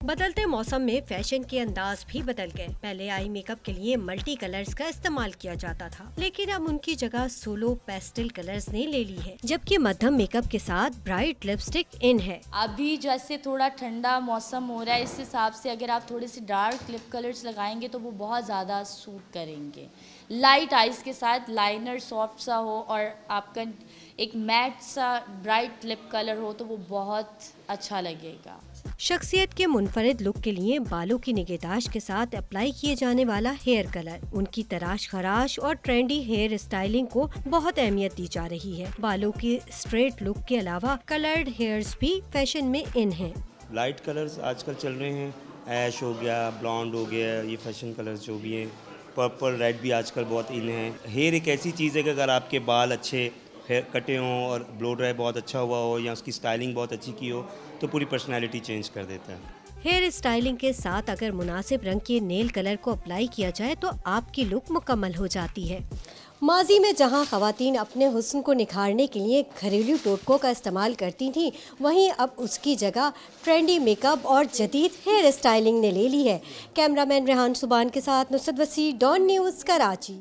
बदलते मौसम में फैशन के अंदाज भी बदल गए। पहले आई मेकअप के लिए मल्टी कलर्स का इस्तेमाल किया जाता था, लेकिन अब उनकी जगह सोलो पेस्टल कलर्स ने ले ली है, जबकि मध्यम मेकअप के साथ ब्राइट लिपस्टिक इन है। अभी जैसे थोड़ा ठंडा मौसम हो रहा है, इस हिसाब से अगर आप थोड़े से डार्क लिप कलर्स लगाएंगे तो वो बहुत ज़्यादा सूट करेंगे। लाइट आइज के साथ लाइनर सॉफ्ट सा हो और आपका एक मैट सा ब्राइट लिप कलर हो तो वो बहुत अच्छा लगेगा। शख्सियत के मुनफरिद लुक के लिए बालों की निगहदाश्त के साथ अप्लाई किए जाने वाला हेयर कलर, उनकी तराश खराश और ट्रेंडी हेयर स्टाइलिंग को बहुत अहमियत दी जा रही है। बालों की स्ट्रेट लुक के अलावा कलर्ड हेयर्स भी फैशन में इन हैं। लाइट कलर्स आजकल चल रहे हैं, ऐश हो गया, ब्लॉन्ड हो गया, ये फैशन कलर्स जो भी हैं। पर्पल रेड भी आजकल बहुत इन है। हेयर एक ऐसी चीज़ है कि अगर आपके बाल अच्छे हेयर कटे हों और ब्लो ड्राई बहुत अच्छा हुआ हो या उसकी स्टाइलिंग बहुत अच्छी की हो तो पूरी पर्सनैलिटी चेंज कर देता है। हेयर स्टाइलिंग के साथ अगर मुनासिब रंग के नेल कलर को अप्लाई किया जाए तो आपकी लुक मुकम्मल हो जाती है। माजी में जहां ख़वातीन अपने हुस्न को निखारने के लिए घरेलू टोटकों का इस्तेमाल करती थीं, वहीं अब उसकी जगह ट्रेंडी मेकअप और जदीद हेयर स्टाइलिंग ने ले ली है। कैमरामैन रेहान सुबान के साथ नुसरत वसी, डॉन न्यूज़, कराची।